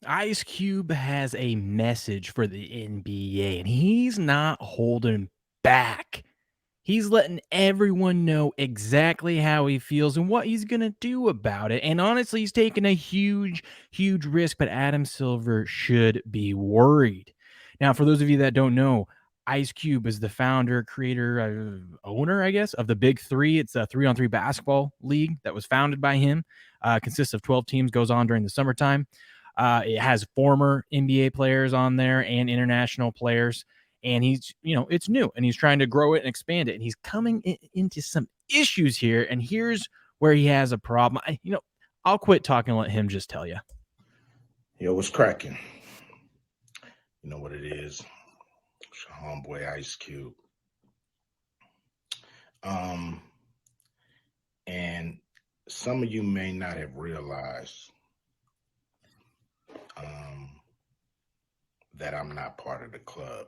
Ice Cube has a message for the NBA, and he's not holding back. He's letting everyone know exactly how he feels and what he's going to do about it. And honestly, he's taking a huge, huge risk, but Adam Silver should be worried. Now, for those of you that don't know, Ice Cube is the founder, creator, owner, I guess, of the Big Three. It's a 3-on-3 basketball league that was founded by him. Consists of 12 teams, goes on during the summertime. It has former NBA players on there and international players, and he's, it's new, and he's trying to grow it and expand it, and he's coming into some issues here, and here's where he has a problem. I'll quit talking and let him just tell you. Yo, what's cracking? You know what it is. It's your homeboy Ice Cube. Um, and some of you may not have realized that I'm not part of the club.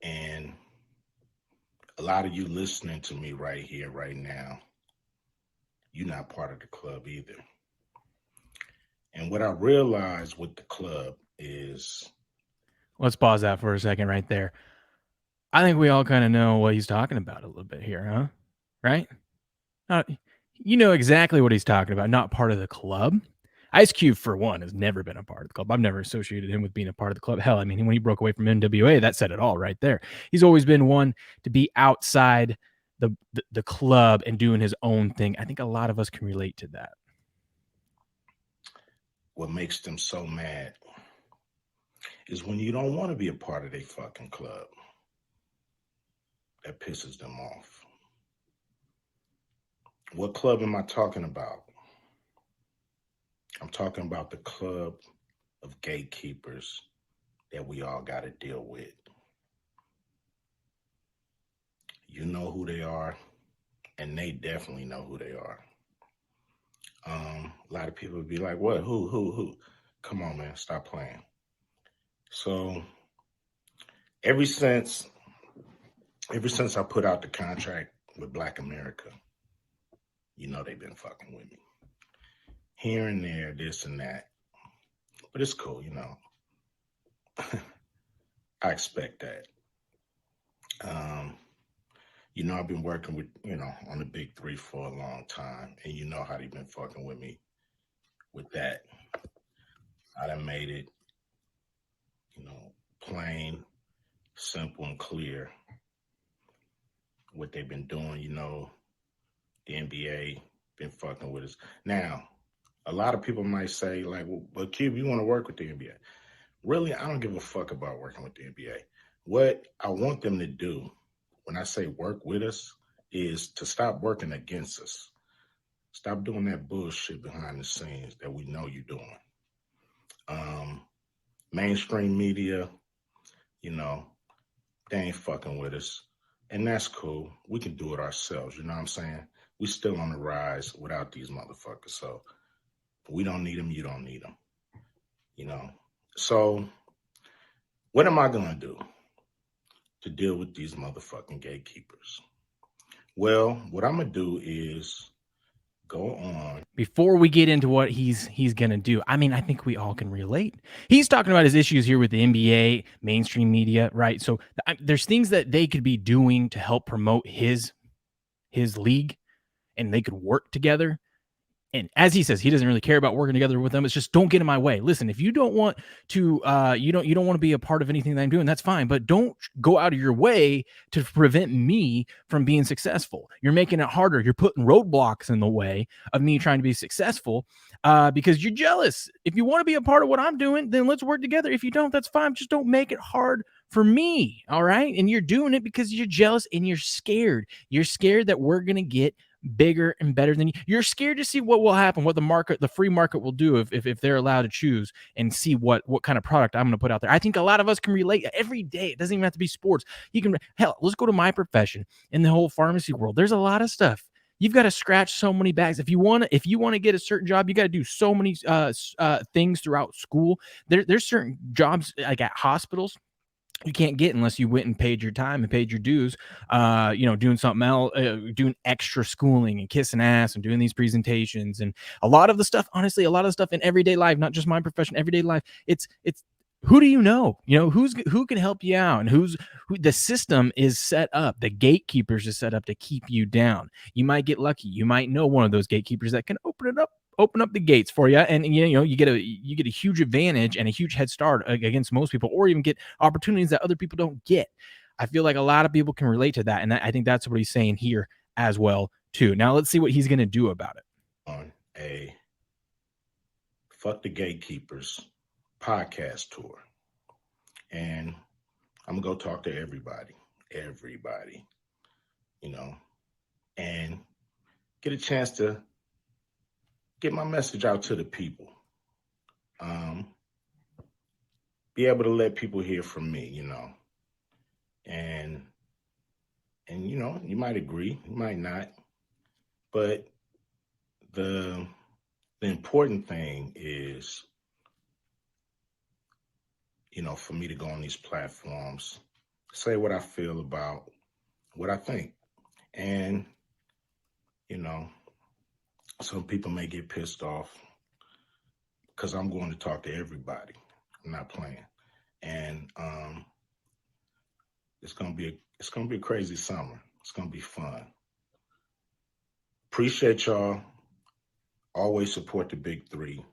And a lot of you listening to me right here, right now, you're not part of the club either. And what I realized with the club is Let's pause that for a second right there. I think we all kind of know what he's talking about a little bit here, huh? Right? You know exactly what he's talking about. Not part of the club. Ice Cube, for one, has never been a part of the club. I've never associated him with being a part of the club. Hell, I mean, when he broke away from NWA, that said it all right there. He's always been one to be outside the club and doing his own thing. I think a lot of us can relate to that. what makes them so mad is when you don't want to be a part of their fucking club. That pisses them off. What club am I talking about? I'm talking about the club of gatekeepers that we all got to deal with. You know who they are, and they definitely know who they are. A lot of people would be like, "What? Who? Come on, man, stop playing." So, ever since I put out the contract with Black America, you know they've been fucking with me here and there, this and that. But it's cool, you know. I expect that. Um, I've been working with, on the big three for a long time, and you know how they've been fucking with me with that. I done made it, plain, simple, and clear what they've been doing. The NBA been fucking with us. Now, a lot of people might say, like, well, but Cube, you want to work with the NBA? Really, I don't give a fuck about working with the NBA. What I want them to do when I say work with us is to stop working against us. Stop doing that bullshit behind the scenes that we know you're doing. Mainstream media, you know, they ain't fucking with us. And that's cool. We can do it ourselves. You know what I'm saying? We still on the rise without these motherfuckers. So we don't need them. You don't need them. So what am I going to do to deal with these motherfucking gatekeepers? Well, what I'm going to do is go on. Before we get into what he's gonna do, I mean, I think we all can relate. He's talking about his issues here with the NBA, mainstream media, right? So there's things that they could be doing to help promote his league, and they could work together. And as he says, he doesn't really care about working together with them. It's just don't get in my way. Listen, if you don't want to, you don't want to be a part of anything that I'm doing, that's fine. But don't go out of your way to prevent me from being successful. You're making it harder. You're putting roadblocks in the way of me trying to be successful because you're jealous. If you want to be a part of what I'm doing, then let's work together. If you don't, that's fine. Just don't make it hard for me. All right. And you're doing it because you're jealous and you're scared. You're scared that we're going to get bigger and better than you. You're scared to see what will happen, what the free market will do if they're allowed to choose and see what kind of product I'm going to put out there. I think a lot of us can relate every day. It doesn't even have to be sports. You can, hell, let's go to my profession in the whole pharmacy world. There's a lot of stuff. You've got to scratch so many bags. If you want to get a certain job, you got to do so many things throughout school. There's certain jobs like at hospitals you can't get unless you went and paid your time and paid your dues, doing something else, doing extra schooling and kissing ass and doing these presentations. And a lot of the stuff, honestly, a lot of the stuff in everyday life, not just my profession, everyday life, it's who do you know? Who can help you out, and who the system is set up. The gatekeepers is set up to keep you down. You might get lucky. You might know one of those gatekeepers that can open up the gates for you, and you get a huge advantage and a huge head start against most people, or even get opportunities that other people don't get. I feel like a lot of people can relate to that, and I think that's what he's saying here as well too. Now let's see what he's going to do about it. On a Fuck the Gatekeepers podcast tour, and I'm gonna go talk to everybody, and get a chance to get my message out to the people. Be able to let people hear from me, and you might agree, you might not, but the important thing is, for me to go on these platforms, say what I feel about what I think. And, some people may get pissed off because I'm going to talk to everybody. I'm not playing. And it's gonna be a crazy summer. It's gonna be fun. Appreciate y'all. Always support the big three.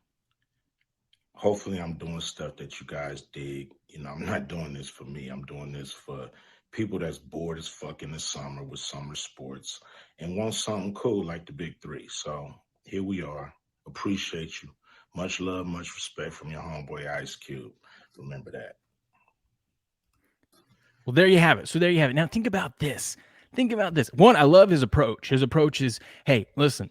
Hopefully I'm doing stuff that you guys dig. I'm not doing this for me. I'm doing this for people that's bored as fuck in the summer with summer sports and want something cool like the big three. So here we are. Appreciate you. Much love, much respect from your homeboy Ice Cube. Remember that. Well, there you have it. So there you have it. Now think about this. One, I love his approach. His approach is, hey, listen,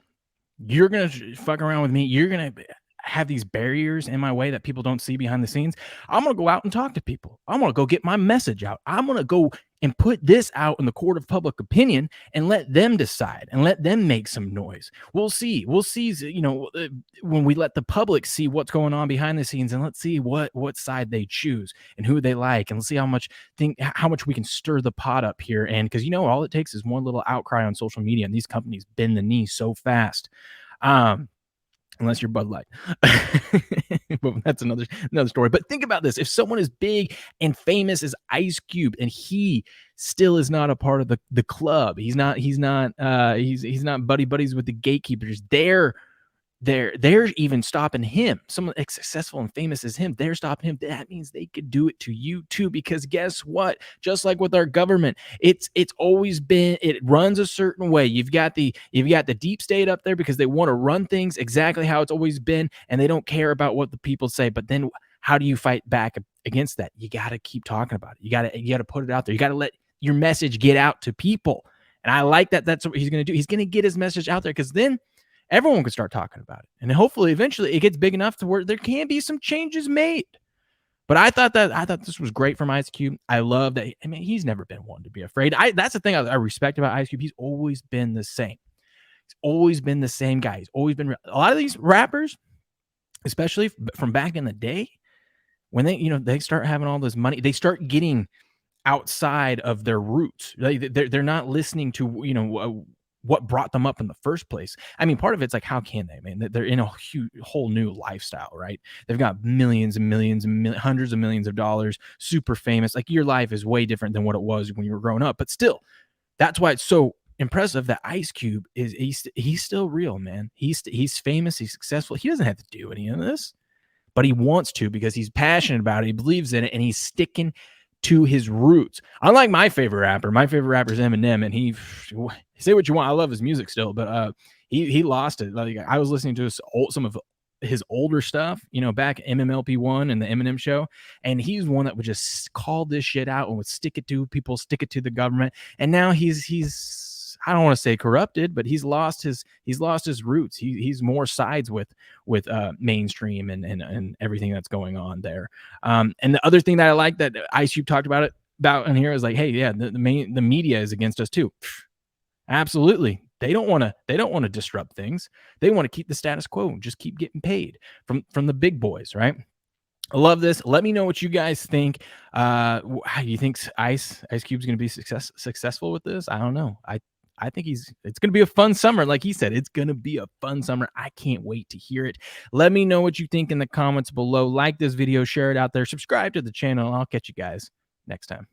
you're going to fuck around with me. You're going to have these barriers in my way that people don't see behind the scenes. I'm going to go out and talk to people. I'm going to go get my message out. I'm going to go and put this out in the court of public opinion and let them decide and let them make some noise. We'll see, when we let the public see what's going on behind the scenes, and let's see what side they choose and who they like, and let's see how much we can stir the pot up here. And because all it takes is one little outcry on social media, and these companies bend the knee so fast. Unless you're Bud Light. But that's another story. But think about this. If someone as big and famous as Ice Cube, and he still is not a part of the club, he's not buddy buddies with the gatekeepers. They're even stopping him. Someone as successful and famous as him, they're stopping him. That means they could do it to you too, because guess what? Just like with our government, it's always been, it runs a certain way. You've got the deep state up there because they want to run things exactly how it's always been, and they don't care about what the people say. But then how do you fight back against that? You got to keep talking about it. You got to put it out there. You got to let your message get out to people. And I like that. That's what he's going to do. He's going to get his message out there, because then everyone can start talking about it. And hopefully eventually it gets big enough to where there can be some changes made. But I thought this was great from Ice Cube. I love that. I mean, he's never been one to be afraid. That's the thing I respect about Ice Cube. He's always been the same. He's always been the same guy. He's always been a lot of these rappers, especially from back in the day, when they start having all this money, they start getting outside of their roots. They're not listening to what brought them up in the first place. I mean, part of it's like, how can they, man? They're in a whole new lifestyle, right? They've got millions and millions and hundreds of millions of dollars, super famous. Like, your life is way different than what it was when you were growing up. But still, that's why it's so impressive that Ice Cube he's still real, man. He's famous, he's successful. He doesn't have to do any of this, but he wants to, because he's passionate about it. He believes in it, and he's sticking to his roots. Unlike my favorite rapper is Eminem, and he say what you want, I love his music still, but he lost it. Like, I was listening to some of his older stuff, back MMLP1 and the Eminem Show, and he's one that would just call this shit out and would stick it to people, stick it to the government. And now he's I don't want to say corrupted, but he's lost his roots. He's more sides with mainstream and everything that's going on there. And the other thing that I like that Ice Cube talked about in here is like, hey, yeah, the media is against us too. Absolutely. They don't want to disrupt things. They want to keep the status quo and just keep getting paid from the big boys, right? I love this. Let me know what you guys think. How do you think Ice Cube's going to be successful with this? I don't know. I think it's going to be a fun summer. Like he said, it's going to be a fun summer. I can't wait to hear it. Let me know what you think in the comments below. Like this video, share it out there, subscribe to the channel. I'll catch you guys next time.